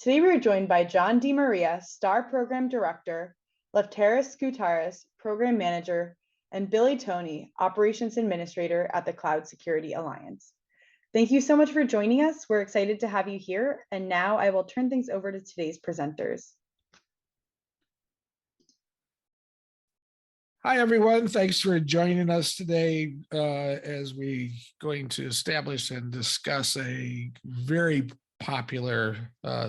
Today we are joined by John DiMaria, STAR Program Director, Lefteris Skouteris, Program Manager, and Billy Toney, Operations Administrator at the Cloud Security Alliance. Thank you so much for joining us. We're excited to have you here. And now I will turn things over to today's presenters. Hi, everyone. Thanks for joining us today as we're going to establish and discuss a very popular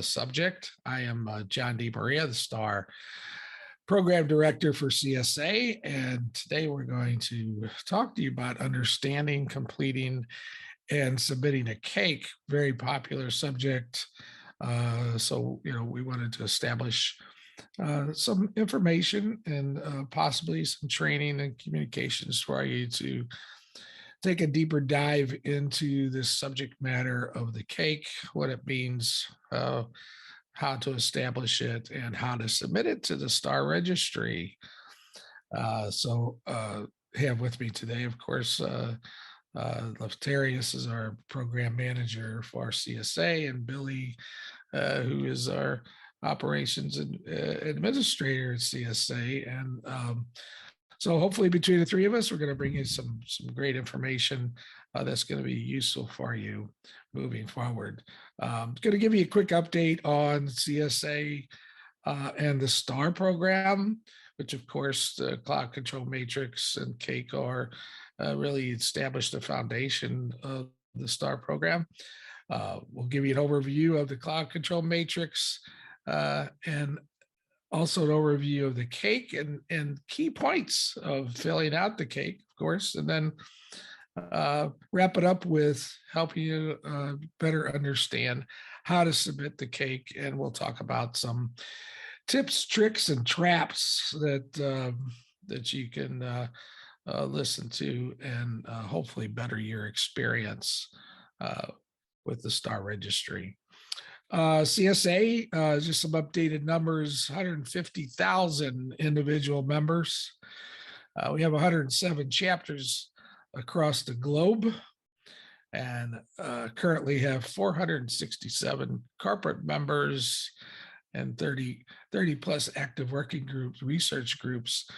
subject. I am John DiMaria, the STAR Program Director for CSA, and today we're going to talk to you about understanding, completing, and submitting a CAIQ, very popular subject. So, we wanted to establish some information and possibly some training and communications for you to take a deeper dive into this subject matter of the CAIQ, what it means, how to establish it, and how to submit it to the STAR registry. So have with me today, of course, Lefteris is our program manager for CSA, and Billy, who is our operations administrator at CSA. And so hopefully between the three of us, we're going to bring you some great information that's going to be useful for you moving forward. I'm going to give you a quick update on CSA and the STAR program, which of course the Cloud Control Matrix and CAIQ are really established the foundation of the STAR program. We'll give you an overview of the Cloud Control Matrix and also an overview of the CAIQ and key points of filling out the CAIQ, of course, and then wrap it up with helping you better understand how to submit the CAIQ. And we'll talk about some tips, tricks, and traps that you can listen to and hopefully better your experience with the STAR registry. CSA, just some updated numbers, 150,000 individual members. We have 107 chapters across the globe and currently have 467 corporate members and 30 plus active working groups, research groups.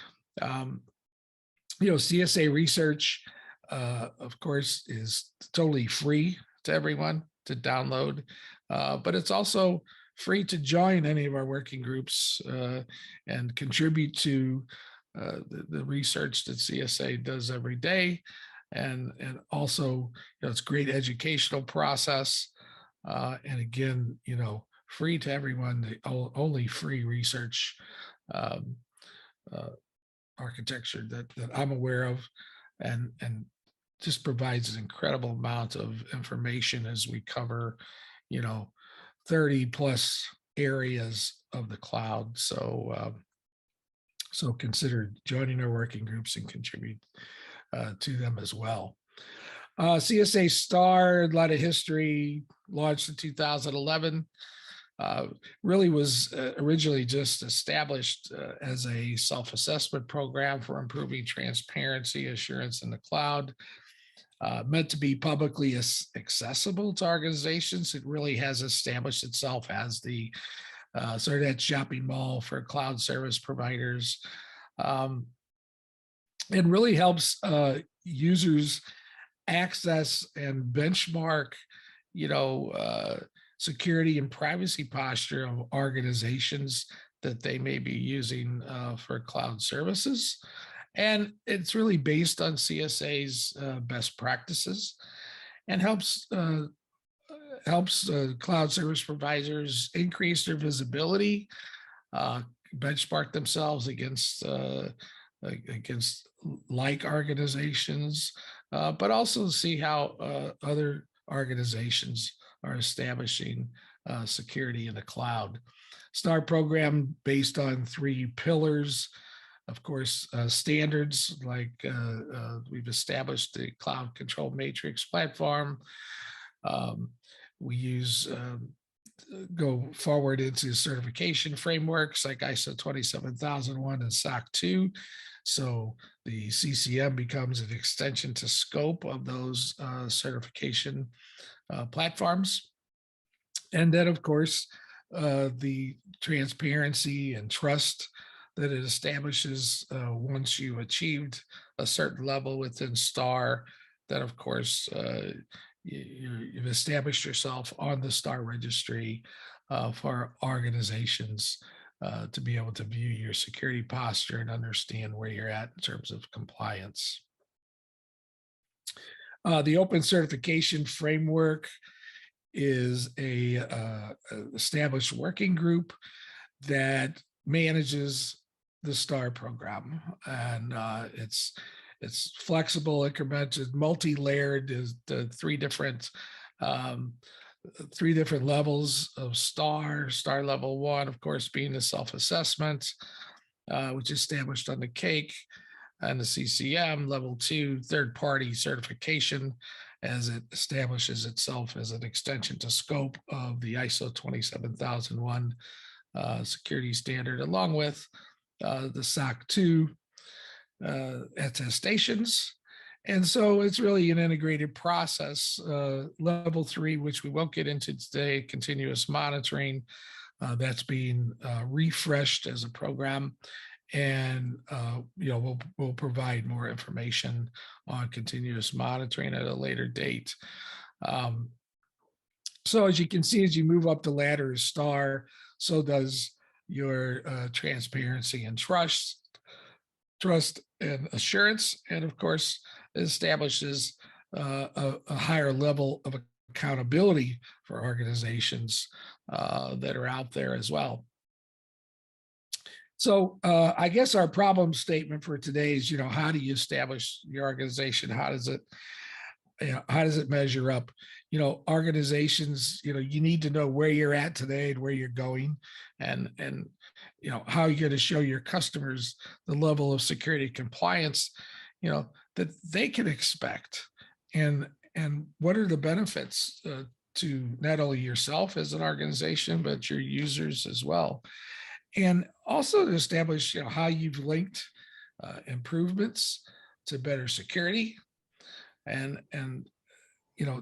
CSA research, of course, is totally free to everyone to download, but it's also free to join any of our working groups and contribute to the research that CSA does every day. And also, it's a great educational process. And again, free to everyone, the only free research architecture that I'm aware of, and just provides an incredible amount of information as we cover, 30 plus areas of the cloud. So, so consider joining our working groups and contribute to them as well. CSA STAR, a lot of history, launched in 2011. Really was originally just established as a self-assessment program for improving transparency assurance in the cloud. Meant to be publicly accessible to organizations. It really has established itself as the sort of that shopping mall for cloud service providers, and really helps users access and benchmark, security and privacy posture of organizations that they may be using for cloud services. And it's really based on CSA's best practices and helps cloud service providers increase their visibility, benchmark themselves against like organizations, but also see how other organizations are establishing security in the cloud. STAR program based on 3 pillars. Of course, standards like we've established the Cloud Control Matrix platform. We use go forward into certification frameworks like ISO 27001 and SOC 2. So the CCM becomes an extension to scope of those certification platforms. And then, of course, the transparency and trust that it establishes once you achieved a certain level within STAR, then of course you've established yourself on the STAR registry for organizations to be able to view your security posture and understand where you're at in terms of compliance. The Open Certification Framework is a established working group that manages the STAR program, and it's flexible, incremented, multi-layered. Is the three different levels of STAR. STAR level 1, of course, being the self-assessment, which is established on the CAIQ and the CCM. Level 2, third-party certification, as it establishes itself as an extension to scope of the ISO 27001 security standard, along with the SOC 2 attestations. And so it's really an integrated process. Level 3, which we won't get into today, continuous monitoring, that's being refreshed as a program. And we'll provide more information on continuous monitoring at a later date. So as you can see, as you move up the ladder of STAR, so does your transparency and trust and assurance, and of course establishes a higher level of accountability for organizations that are out there as well. So I guess our problem statement for today is, how do you establish your organization? How does it measure up? Organizations, you need to know where you're at today and where you're going, and how you're going to show your customers the level of security compliance, that they can expect, and what are the benefits to not only yourself as an organization, but your users as well. And also to establish, how you've linked improvements to better security, and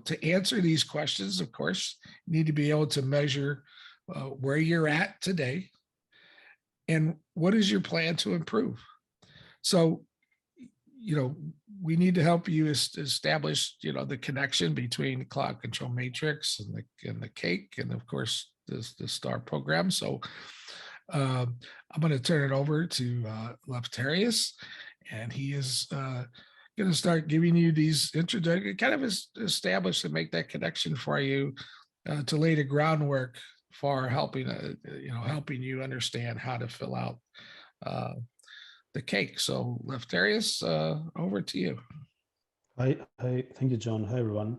to answer these questions, of course, you need to be able to measure where you're at today and what is your plan to improve. So, we need to help you establish, the connection between the Cloud Control Matrix and the CAIQ, and of course the STAR program. So I'm going to turn it over to Lefterius, and he is going to start giving you these introductory, kind of establish and make that connection for you to lay the groundwork for helping you understand how to fill out the CAIQ. So Lefterius, over to you. Hi, thank you, John. Hi, everyone.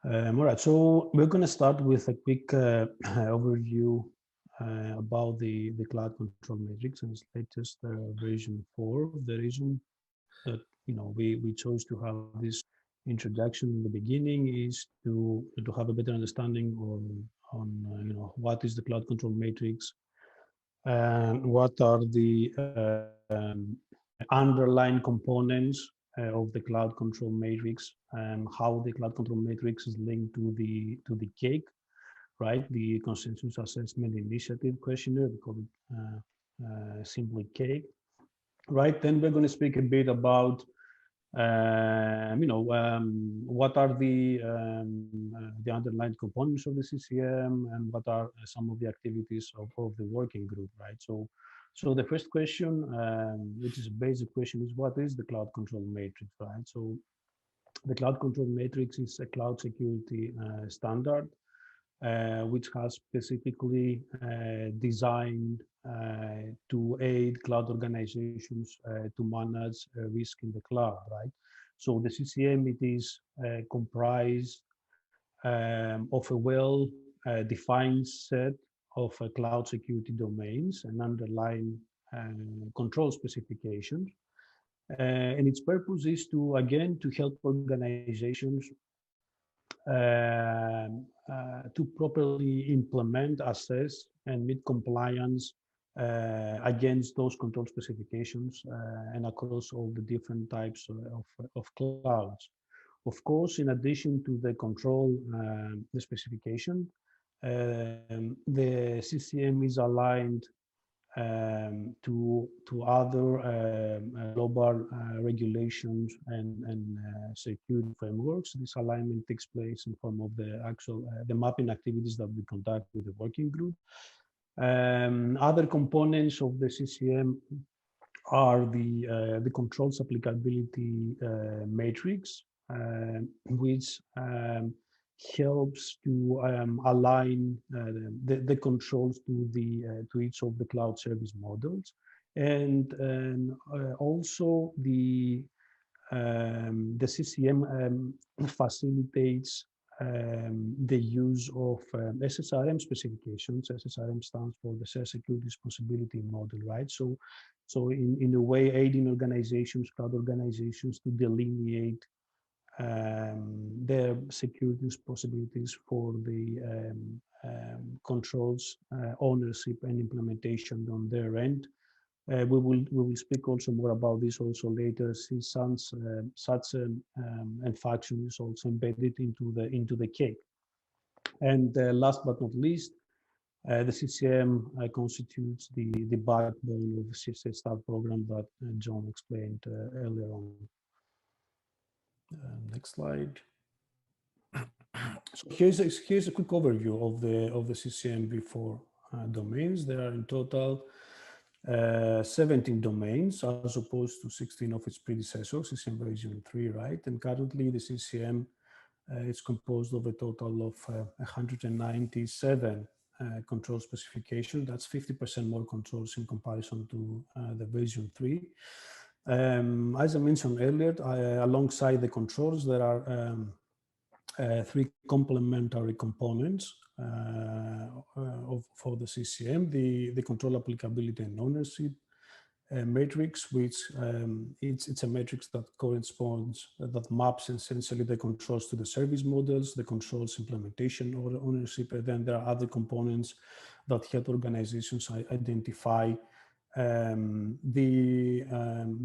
All right, so we're going to start with a quick overview about the Cloud Control Matrix and its latest version 4. The reason that we chose to have this introduction in the beginning is to have a better understanding on what is the Cloud Control Matrix and what are the underlying components of the Cloud Control Matrix, and how the Cloud Control Matrix is linked to the CAIQ, right? The Consensus Assessment Initiative Questionnaire, we call it simply CAIQ, right? Then we're going to speak a bit about what are the underlying components of the CCM, and what are some of the activities of the working group, right? So the first question, which is a basic question, is what is the Cloud Control Matrix, right? So the Cloud Control Matrix is a cloud security standard, which has specifically designed to aid cloud organizations to manage risk in the cloud, right? So the CCM, it is comprised of a well-defined set of cloud security domains and underlying control specifications. And its purpose is to, again, to help organizations to properly implement, assess, and meet compliance against those control specifications and across all the different types of clouds. Of course, in addition to the control, the specification, The CCM is aligned to other global regulations and security frameworks. This alignment takes place in form of the actual the mapping activities that we conduct with the working group. Other components of the CCM are the controls applicability matrix, which helps to align the controls to each of the cloud service models, and also the CCM facilitates the use of SSRM specifications. SSRM stands for the Shared Security Responsibility Model, right? So in a way, aiding organizations, cloud organizations, to delineate their security responsibilities for the controls, ownership, and implementation on their end. We will speak also more about this also later. Since such a function is also embedded into the CAIQ. And last but not least, the CCM constitutes the backbone of the CSA STAR program that John explained earlier on. Next slide. So here's a quick overview of the CCM v4 domains. There are in total 17 domains as opposed to 16 of its predecessors, CCM version 3, right? And currently the CCM is composed of a total of 197 control specifications. That's 50% more controls in comparison to the version 3. As I mentioned earlier, alongside the controls, there are 3 complementary components for the CCM: the control applicability and ownership matrix, which it's a matrix that corresponds, that maps essentially the controls to the service models, the controls implementation or ownership, and then there are other components that help organizations identify the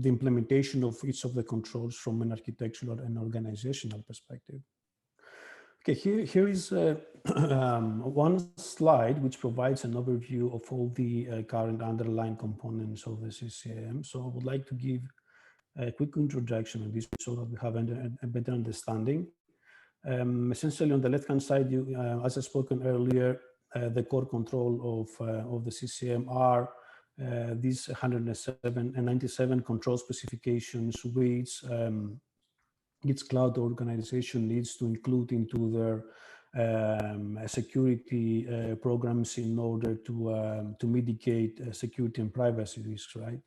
implementation of each of the controls from an architectural and organizational perspective. Okay, here is one slide which provides an overview of all the current underlying components of the CCM. So I would like to give a quick introduction of this so that we have a better understanding. Essentially, on the left-hand side, as I spoken earlier, the core control of the CCM are these 197 control specifications, which each cloud organization needs to include into their security programs in order to mitigate security and privacy risks, right?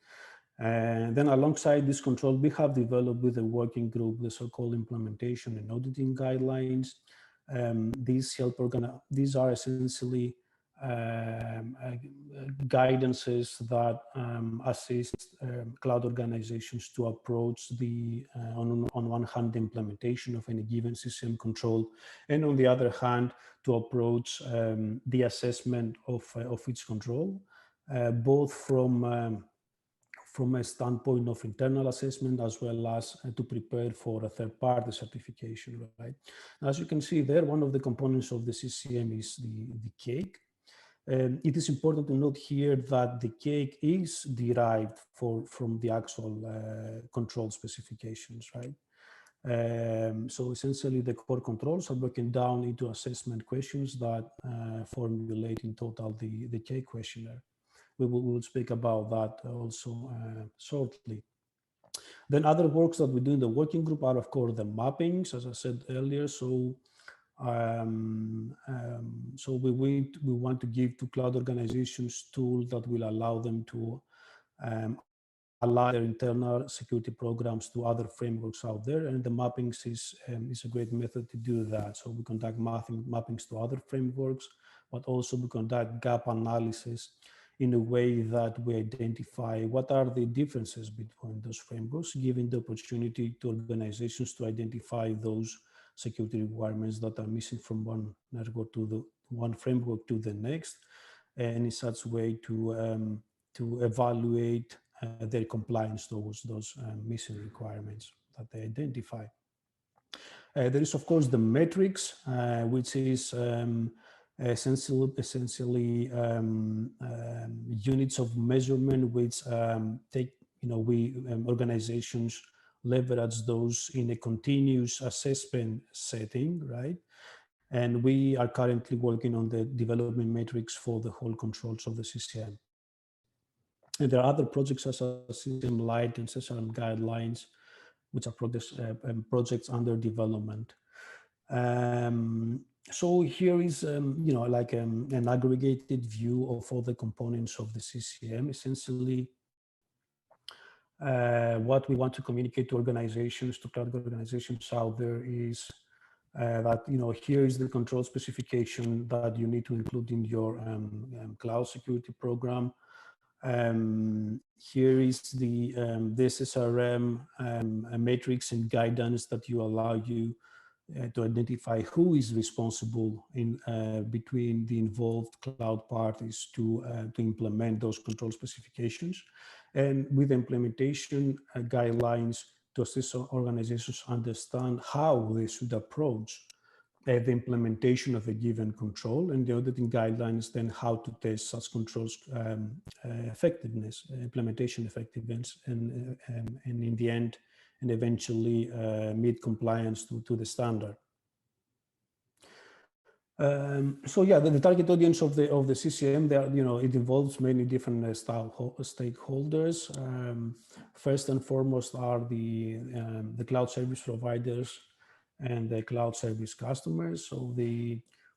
And then alongside this control, we have developed with the working group the so-called implementation and auditing guidelines. These are essentially guidances that assist cloud organizations to approach the, on one hand, the implementation of any given CCM control, and on the other hand, to approach the assessment of each control, both from a standpoint of internal assessment as well as to prepare for a third-party certification, right? As you can see there, one of the components of the CCM is the CAIQ. It is important to note here that the CAIQ is derived from the actual control specifications, right? So essentially the core controls are broken down into assessment questions that formulate in total the CAIQ questionnaire. We will speak about that also shortly. Then other works that we do in the working group are, of course, the mappings, as I said earlier. So we want to give to cloud organizations tools that will allow them to align their internal security programs to other frameworks out there, and the mappings is a great method to do that. So we conduct mappings to other frameworks, but also we conduct gap analysis in a way that we identify what are the differences between those frameworks, giving the opportunity to organizations to identify those security requirements that are missing from one network to the one framework to the next, and in such a way to evaluate their compliance towards those missing requirements that they identify. There is, of course, the metrics, which is essentially units of measurement which take, organizations leverage those in a continuous assessment setting, right? And we are currently working on the development matrix for the whole controls of the CCM. And there are other projects such as CCM Light and SSRM guidelines, which are projects under development. So here is, an aggregated view of all the components of the CCM. Essentially, what we want to communicate to organizations, to cloud organizations out there is that, here is the control specification that you need to include in your cloud security program. Here is the SSRM matrix and guidance that you allow you to identify who is responsible in between the involved cloud parties to implement those control specifications, and with implementation guidelines to assist organizations understand how they should approach the implementation of a given control, and the auditing guidelines then how to test such controls effectiveness, implementation effectiveness, and in the end, and eventually meet compliance to the standard. So yeah, the target audience of the CCM, there, it involves many different stakeholders. First and foremost are the cloud service providers and the cloud service customers. So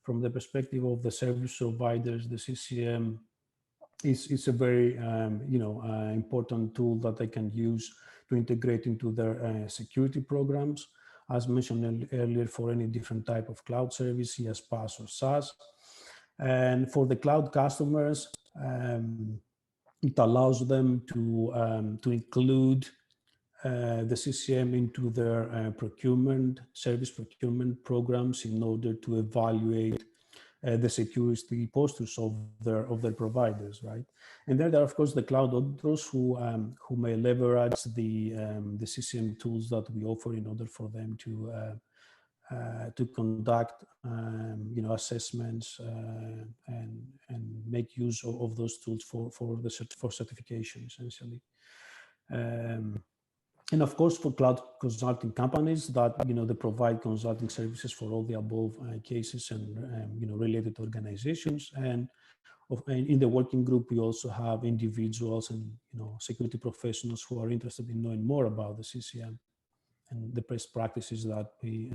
from the perspective of the service providers, the CCM is a very important tool that they can use to integrate into their security programs, as mentioned earlier, for any different type of cloud service, CS, PaaS, or SaaS. And for the cloud customers, it allows them to include the CCM into their service procurement programs in order to evaluate the security postures of their providers, right? And then there are, of course, the cloud auditors who may leverage the CCM tools that we offer in order for them to conduct assessments and make use of those tools for certification, essentially. And of course, for cloud consulting companies that, they provide consulting services for all the above cases and, related organizations. And in the working group, we also have individuals and, security professionals who are interested in knowing more about the CCM and the best practices that we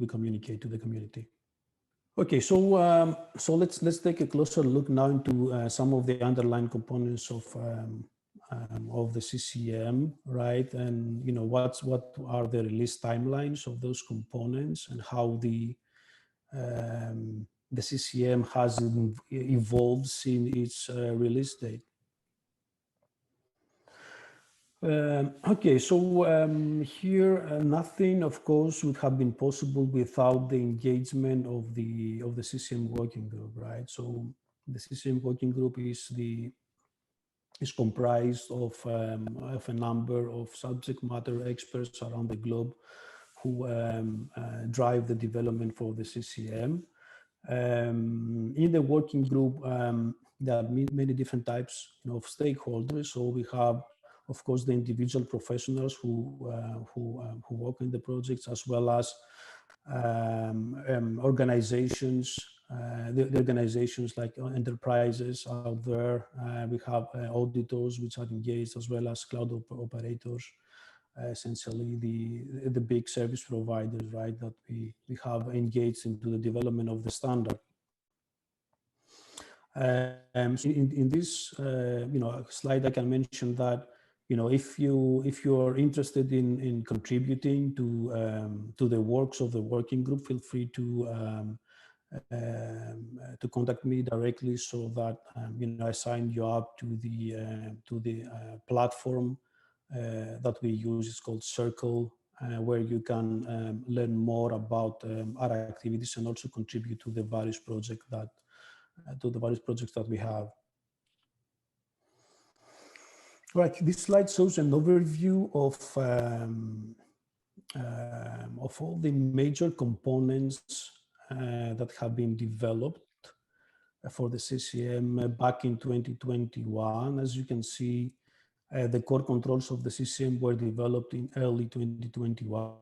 communicate to the community. Okay, so let's take a closer look now into some of the underlying components of the CCM, right? And what are the release timelines of those components, and how the CCM has evolved since its release date. Okay, so here nothing, of course, would have been possible without the engagement of the CCM working group, right? So the CCM working group is comprised of a number of subject matter experts around the globe who drive the development for the CCM. In the working group, there are many different types of stakeholders. So we have, of course, the individual professionals who work in the projects, as well as organizations, the organizations like enterprises out there. We have auditors which are engaged, as well as cloud operators, essentially the big service providers, right, that we have engaged into the development of the standard. So in this slide, I can mention that if you are interested in contributing to the works of the working group, feel free to contact me directly, so that I sign you up to the platform that we use. Is called Circle, where you can learn more about our activities and also contribute to the various projects that we have. Right, this slide shows an overview of of all the major components that have been developed for the CCM back in 2021. As you can see, the core controls of the CCM were developed in early 2021.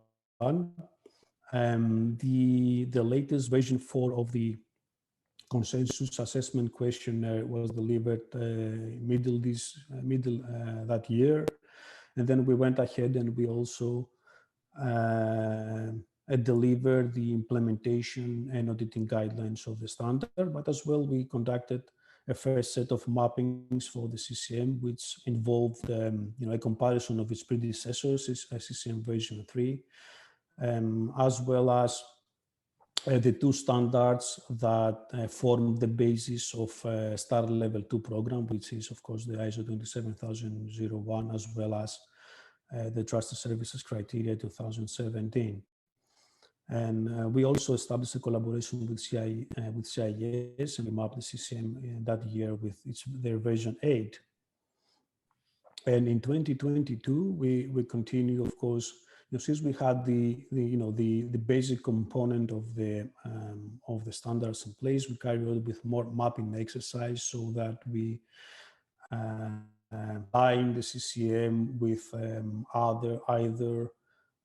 The latest version 4 of the consensus assessment questionnaire was delivered middle that year. And then we went ahead and we also delivered the implementation and auditing guidelines of the standard, but as well we conducted a first set of mappings for the CCM, which involved a comparison of its predecessors, CCM version 3, as well as the two standards that form the basis of STAR Level 2 program, which is, of course, the ISO 27001, as well as the Trusted Services Criteria 2017. And we also established a collaboration with CIS, and we mapped the CCM that year with their version 8. And in 2022, we continue, of course, since we had the basic component of the standards in place, we carried on with more mapping exercise so that we align the CCM with either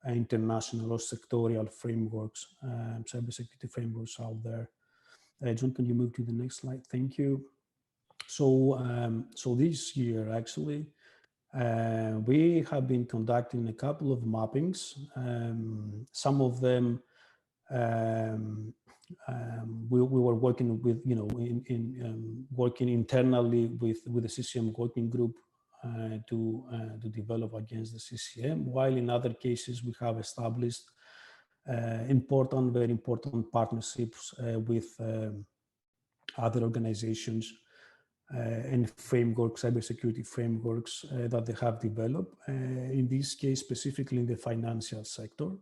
international or sectorial frameworks, cybersecurity frameworks out there. John, can you move to the next slide? Thank you. So, so this year, actually, we have been conducting a couple of mappings. Some of them we were working with, working internally with the CCM working group to develop against the CCM, while in other cases we have established very important partnerships with other organizations and frameworks, cybersecurity frameworks that they have developed. In this case, specifically in the financial sector.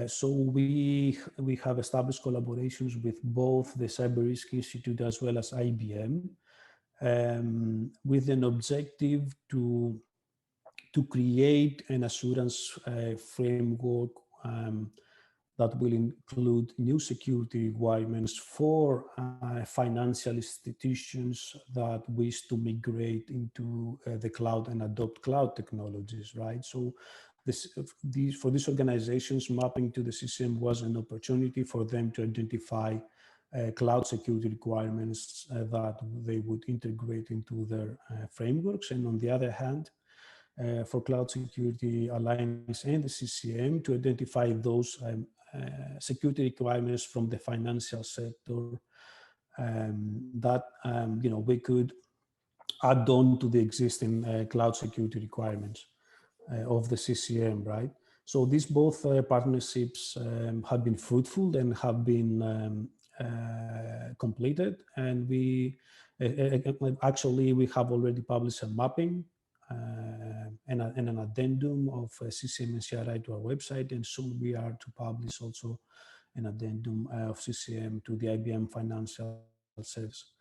So we have established collaborations with both the Cyber Risk Institute as well as IBM, with an objective to create an assurance framework that will include new security requirements for financial institutions that wish to migrate into the cloud and adopt cloud technologies, right? So for these organizations, mapping to the CCM was an opportunity for them to identify cloud security requirements that they would integrate into their frameworks. And on the other hand, for Cloud Security Alliance and the CCM to identify those security requirements from the financial sector that we could add on to the existing cloud security requirements of the CCM, right? So these both partnerships have been fruitful and have been completed, and we actually have already published a mapping and an addendum of CCM and CRI to our website, and soon we are to publish also an addendum of CCM to the IBM Financial Service.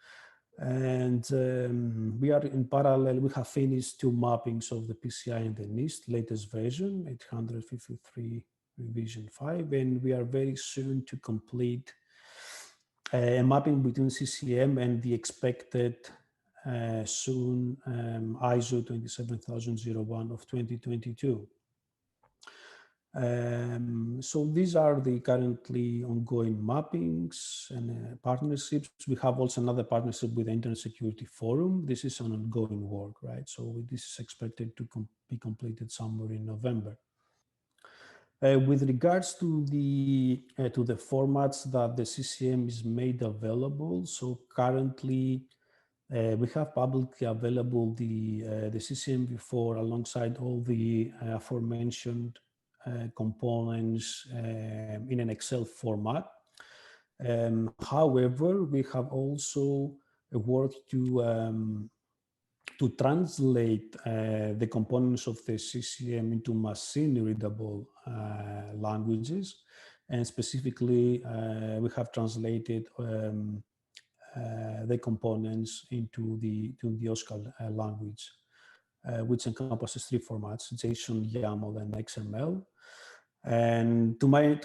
And we are in parallel, we have finished 2 mappings of the PCI and the NIST latest version, 853 revision 5, and we are very soon to complete a mapping between CCM and the expected soon ISO 27001 of 2022. So these are the currently ongoing mappings and partnerships. We have also another partnership with the Internet Security Forum. This is an ongoing work, right? So this is expected to be completed somewhere in November. With regards to the formats that the CCM is made available, so currently we have publicly available the CCM v4 alongside all the aforementioned components in an Excel format. However, we have also worked to translate the components of the CCM into machine-readable languages, and specifically we have translated the components into the OSCAR language, which encompasses 3 formats: JSON, YAML, and XML. And to my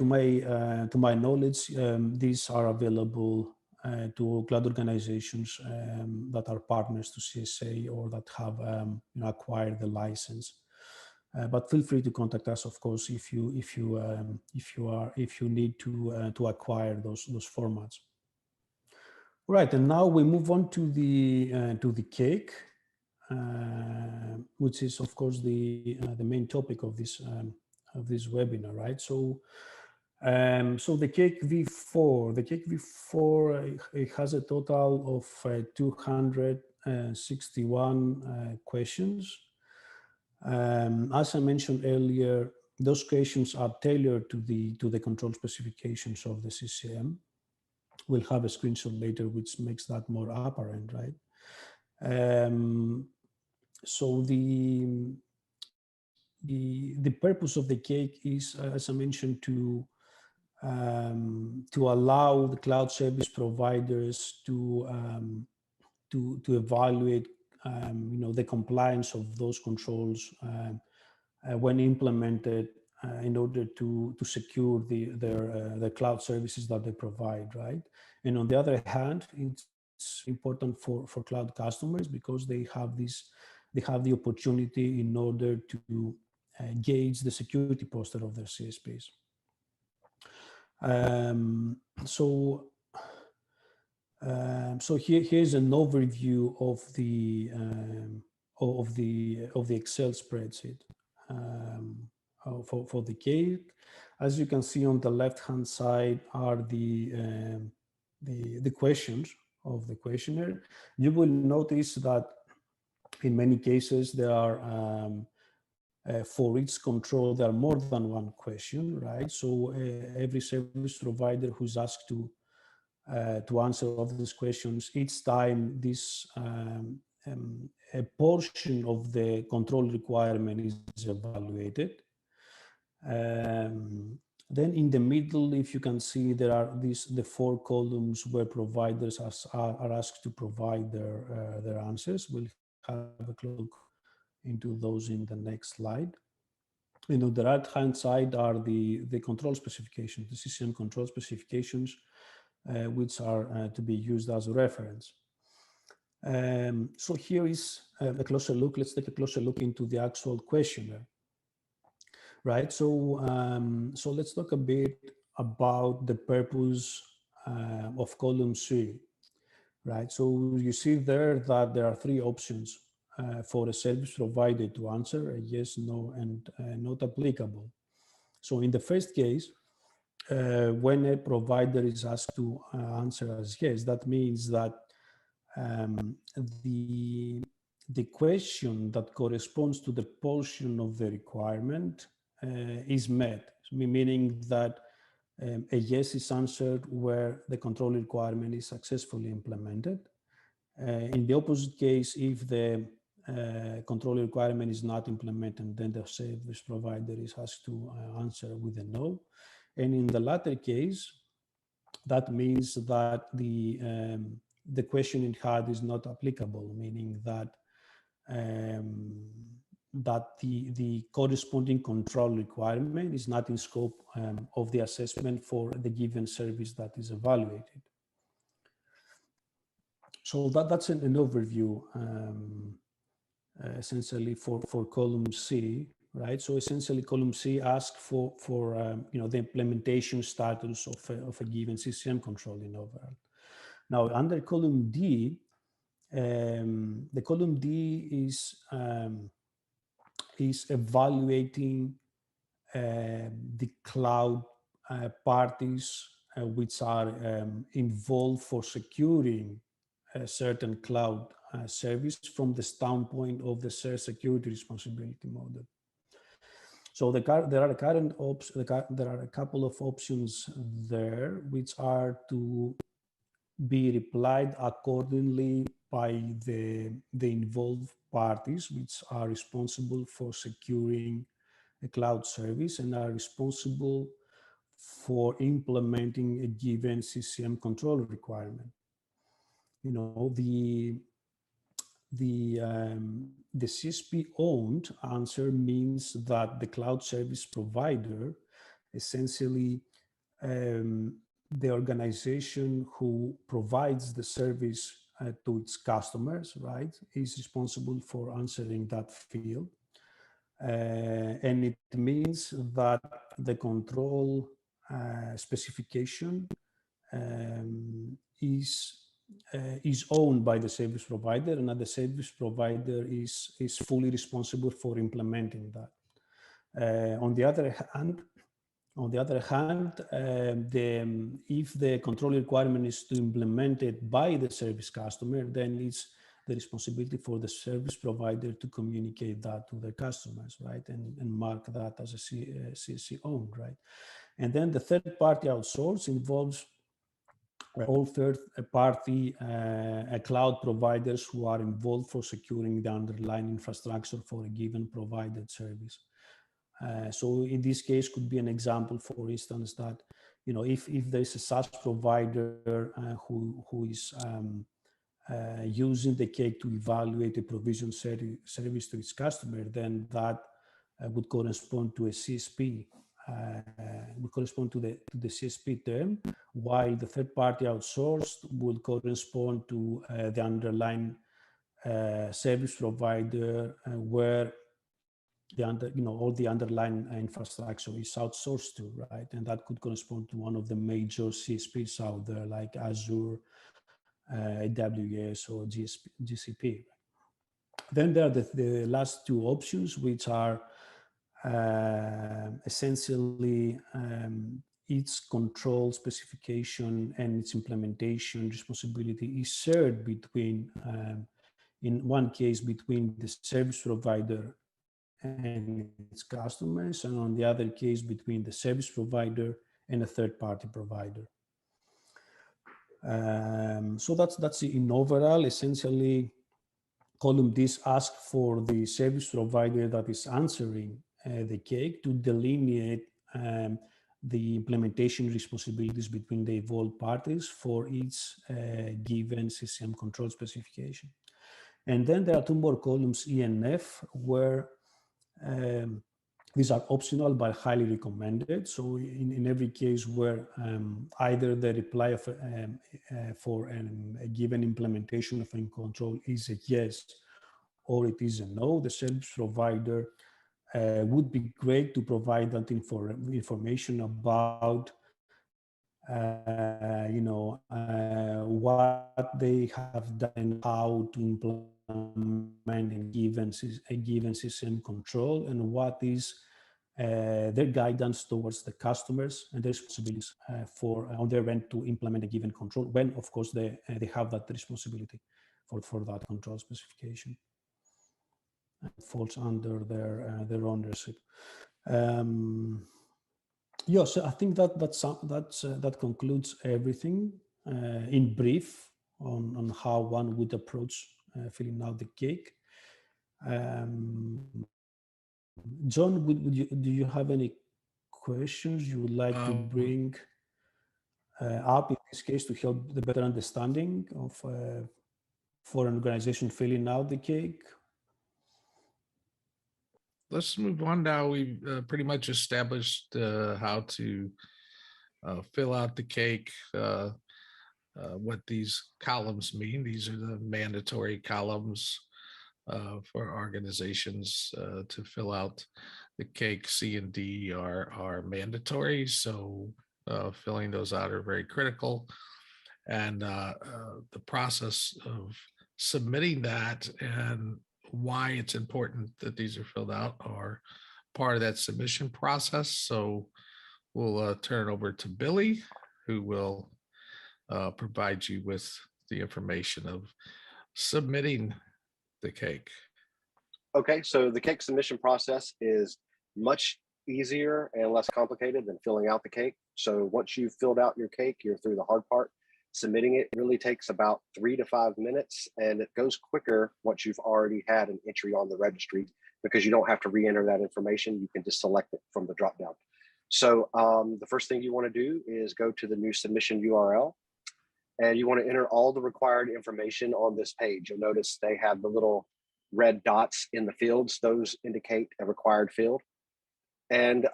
knowledge, these are available to cloud organizations that are partners to CSA or that have acquired the license. But feel free to contact us, of course, if you need to acquire those formats. Right, and now we move on to the CAIQ, which is, of course, the main topic of this webinar, right? So the CAIQ V4, it has a total of 261 questions. As I mentioned earlier, those questions are tailored to the control specifications of the CCM. We'll have a screenshot later, which makes that more apparent, right? So the purpose of the CAIQ is, as I mentioned, to allow the cloud service providers to evaluate the compliance of those controls when implemented in order to secure their cloud services that they provide, right? And on the other hand, it's important for cloud customers because they have the opportunity in order to gauge the security posture of their CSPs. So here's an overview of the Excel spreadsheet for the CAIQ. As you can see on the left-hand side are the questions of the questionnaire. You will notice that in many cases there are for each control there are more than one question, right? So every service provider who's asked to answer all these questions, each time this a portion of the control requirement is evaluated. Then in the middle, if you can see, there are the 4 columns where providers are asked to provide their answers. We'll have a close look into those in the next slide. And on the right-hand side are the control specifications, the CCM control specifications, which are to be used as a reference. So here is a closer look. Let's take a closer look into the actual questionnaire. Right, so so let's talk a bit about the purpose of column C. Right, so you see there that there are 3 options for a service provider to answer: a yes, no, and not applicable. So in the first case, when a provider is asked to answer as yes, that means that the question that corresponds to the portion of the requirement is met, meaning that a yes is answered where the control requirement is successfully implemented. In the opposite case, if the control requirement is not implemented, then the service provider is asked to answer with a no. And in the latter case, that means that the question in hand is not applicable, meaning that the corresponding control requirement is not in scope of the assessment for the given service that is evaluated. So that's an overview essentially for column C, right? So essentially column C asks for the implementation status of a given CCM control in overall. Now under column D, the column D is evaluating the cloud parties which are involved for securing a certain cloud service from the standpoint of the shared security responsibility model. So there are a couple of options there which are to be replied accordingly by the involved parties which are responsible for securing a cloud service and are responsible for implementing a given CCM control requirement. You know, the CSP owned answer means that the cloud service provider essentially the organization who provides the service to its customers, right, is responsible for answering that field. And it means that the control specification is owned by the service provider, and that the service provider is fully responsible for implementing that. On the other hand, if the control requirement is to implement it by the service customer, then it's the responsibility for the service provider to communicate that to the customers, right, and mark that as a CSC owned, right. And then the third party outsource involves all third-party cloud providers who are involved for securing the underlying infrastructure for a given provided service. So in this case, could be an example, for instance, that if there's a SaaS provider who is using the CAIQ to evaluate a provision service to its customer, then that would correspond to a CSP. Would correspond to the CSP term, while the third-party outsourced would correspond to the underlying service provider where all the underlying infrastructure is outsourced to, right? And that could correspond to one of the major CSPs out there, like Azure, AWS, or GCP. Then there are the last two options, which are essentially its control specification and its implementation responsibility is shared between, in one case, between the service provider and its customers, and on the other case, between the service provider and a third-party provider. So that's in overall. Essentially, column D asks for the service provider that is answering the CAIQ to delineate the implementation responsibilities between the involved parties for each given CCM control specification. And then there are two more columns, E and F, where these are optional but highly recommended. So in every case where either the reply of, for a given implementation of a control is a yes or it is a no, the service provider would be great to provide that information about what they have done, how to implement a given system control, and what is their guidance towards the customers and their responsibilities for on their end to implement a given control, when of course they have that responsibility for that control specification. It falls under their ownership. Yeah, so I think that concludes everything in brief on how one would approach filling out the CAIQ. John, do you have any questions you would like to bring up in this case to help the better understanding of for an organization filling out the CAIQ? Let's move on now. We've pretty much established how to fill out the CAIQ, what these columns mean. These are the mandatory columns for organizations to fill out the CAIQ. C and D are mandatory, so filling those out are very critical. And the process of submitting that and why it's important that these are filled out are part of that submission process. So we'll turn it over to Billy, who will provide you with the information of submitting the CAIQ. Okay, so the CAIQ submission process is much easier and less complicated than filling out the CAIQ. So once you've filled out your CAIQ, you're through the hard part. Submitting it really takes about 3 to 5 minutes, and it goes quicker once you've already had an entry on the registry, because you don't have to re-enter that information. You can just select it from the dropdown. So the first thing you want to do is go to the new submission URL, and you want to enter all the required information on this page. You'll notice they have the little red dots in the fields. Those indicate a required field. And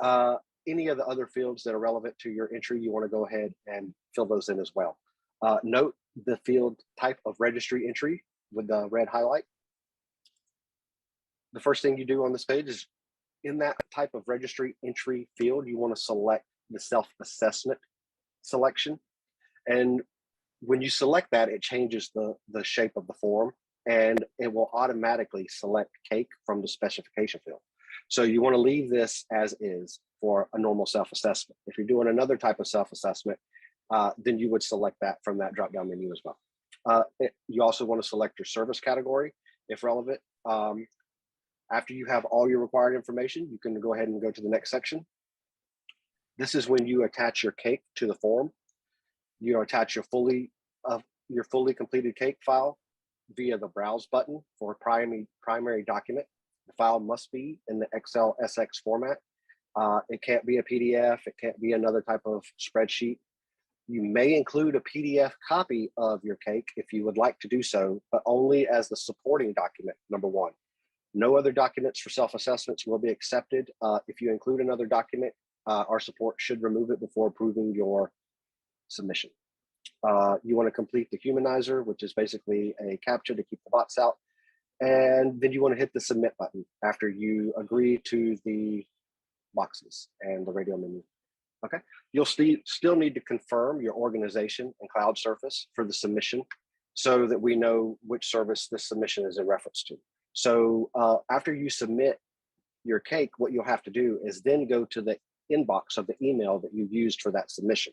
any of the other fields that are relevant to your entry, you want to go ahead and fill those in as well. Note the field type of registry entry with the red highlight. The first thing you do on this page is in that type of registry entry field, you want to select the self-assessment selection. And when you select that, it changes the shape of the form, and it will automatically select CAIQ from the specification field. So you want to leave this as is for a normal self-assessment. If you're doing another type of self-assessment, then you would select that from that drop-down menu as well. You also want to select your service category if relevant. After you have all your required information, you can go ahead and go to the next section. This is when you attach your CAIQ to the form. You attach your fully completed CAIQ file via the browse button for primary document. The file must be in the Excel SX format. It can't be a PDF. It can't be another type of spreadsheet. You may include a PDF copy of your CAIQ if you would like to do so, but only as the supporting document, number one. No other documents for self-assessments will be accepted. If you include another document, our support should remove it before approving your submission. You want to complete the humanizer, which is basically a captcha to keep the bots out. And then you want to hit the submit button after you agree to the boxes and the radio menu. Okay, you'll still need to confirm your organization and cloud service for the submission so that we know which service this submission is in reference to. So after you submit your CAIQ, what you'll have to do is then go to the inbox of the email that you used for that submission.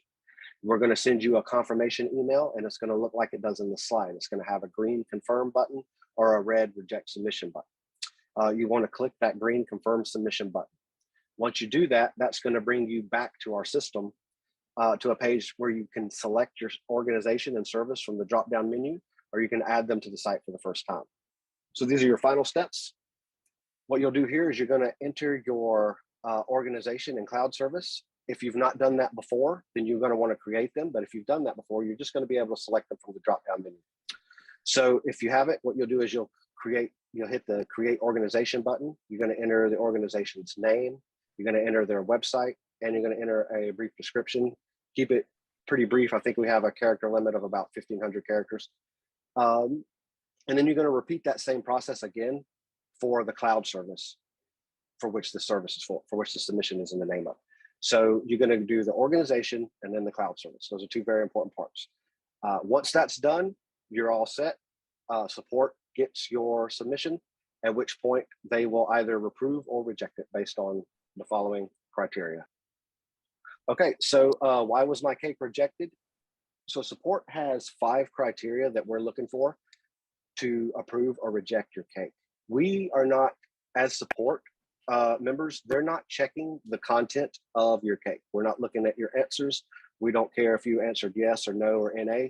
We're going to send you a confirmation email, and it's going to look like it does in the slide. It's going to have a green confirm button or a red reject submission button. You want to click that green confirm submission button. Once you do that, that's going to bring you back to our system to a page where you can select your organization and service from the drop-down menu, or you can add them to the site for the first time. So these are your final steps. What you'll do here is you're going to enter your organization and cloud service. If you've not done that before, then you're going to want to create them. But if you've done that before, you're just going to be able to select them from the drop-down menu. So if you haven't, what you'll do is you'll hit the create organization button. You're going to enter the organization's name. You're going to enter their website, and you're going to enter a brief description. Keep it pretty brief. I think we have a character limit of about 1,500 characters. And then you're going to repeat that same process again for the cloud service for which the service is for which the submission is in the name of. So you're going to do the organization and then the cloud service. Those are two very important parts. Once that's done, you're all set. Support gets your submission, at which point they will either approve or reject it based on the following criteria. Okay, so why was my CAIQ rejected? So support has 5 criteria that we're looking for to approve or reject your CAIQ. We are not, as support members, they're not checking the content of your CAIQ. We're not looking at your answers. We don't care if you answered yes or no or NA,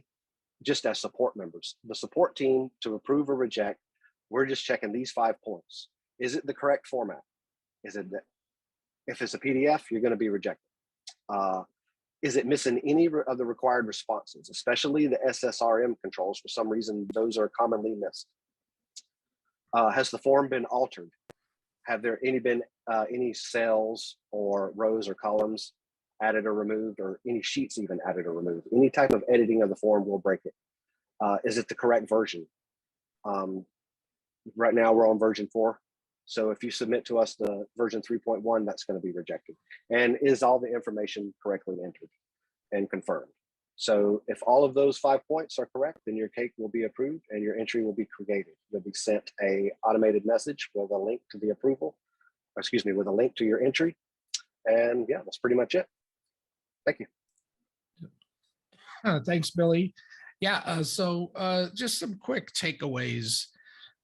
just as support members. The support team, to approve or reject, we're just checking these 5 points. Is it the correct format? Is it that? If it's a PDF, you're going to be rejected. Is it missing any of the required responses, especially the SSRM controls? For some reason, those are commonly missed. Has the form been altered? Have there been any cells or rows or columns added or removed, or any sheets even added or removed? Any type of editing of the form will break it. Is it the correct version? Right now we're on version 4. So if you submit to us the version 3.1, that's going to be rejected. And is all the information correctly entered and confirmed? So if all of those 5 points are correct, then your CAIQ will be approved and your entry will be created. You'll be sent a automated message with a link to the approval, or excuse me, with a link to your entry. And yeah, that's pretty much it. Thank you. Thanks, Billy. Yeah, so just some quick takeaways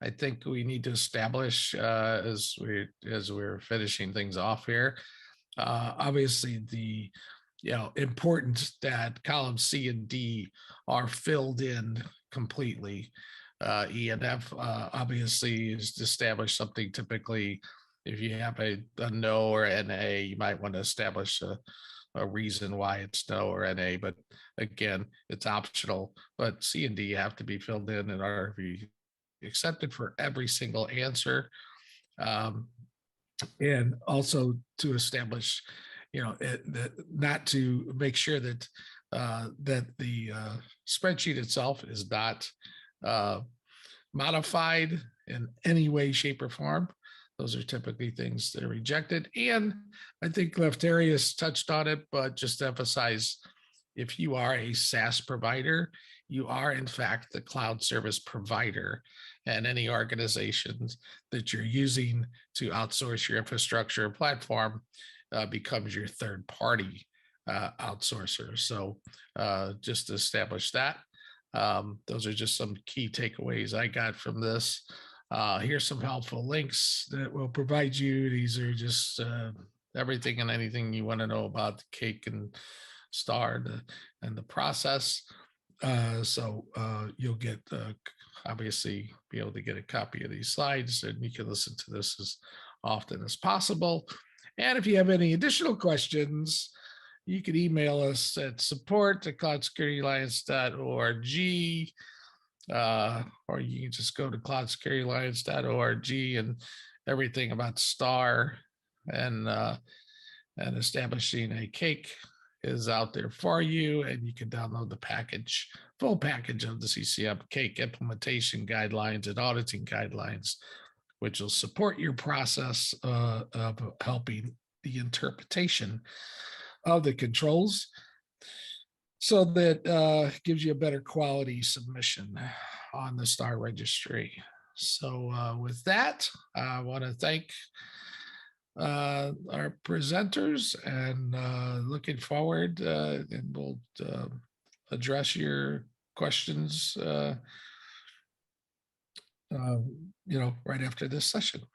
I think we need to establish as we're finishing things off here. Obviously, the important that columns C and D are filled in completely. E and F obviously is to establish something. Typically, if you have a no or NA, you might want to establish a reason why it's no or NA, but again, it's optional. But C and D have to be filled in and are accepted for every single answer. And also to establish, not to make sure that that the spreadsheet itself is not modified in any way, shape, or form. Those are typically things that are rejected. And I think Leftarius touched on it, but just to emphasize, if you are a SaaS provider, you are in fact the cloud service provider, and any organizations that you're using to outsource your infrastructure or platform becomes your third party outsourcer. So just to establish that, those are just some key takeaways I got from this. Here's some helpful links that will provide you. These are just everything and anything you want to know about the CAIQ and STAR and the process. So you'll get obviously be able to get a copy of these slides, and you can listen to this as often as possible. And if you have any additional questions, you can email us at support@cloudsecurityalliance.org, or you can just go to cloudsecurityalliance.org, and everything about STAR and establishing a CAIQ is out there for you, and you can download the package, full package of the CCM CAIQ implementation guidelines and auditing guidelines, which will support your process of helping the interpretation of the controls, so that gives you a better quality submission on the STAR registry. So with that, I want to thank our presenters, and looking forward, and we'll address your questions right after this session.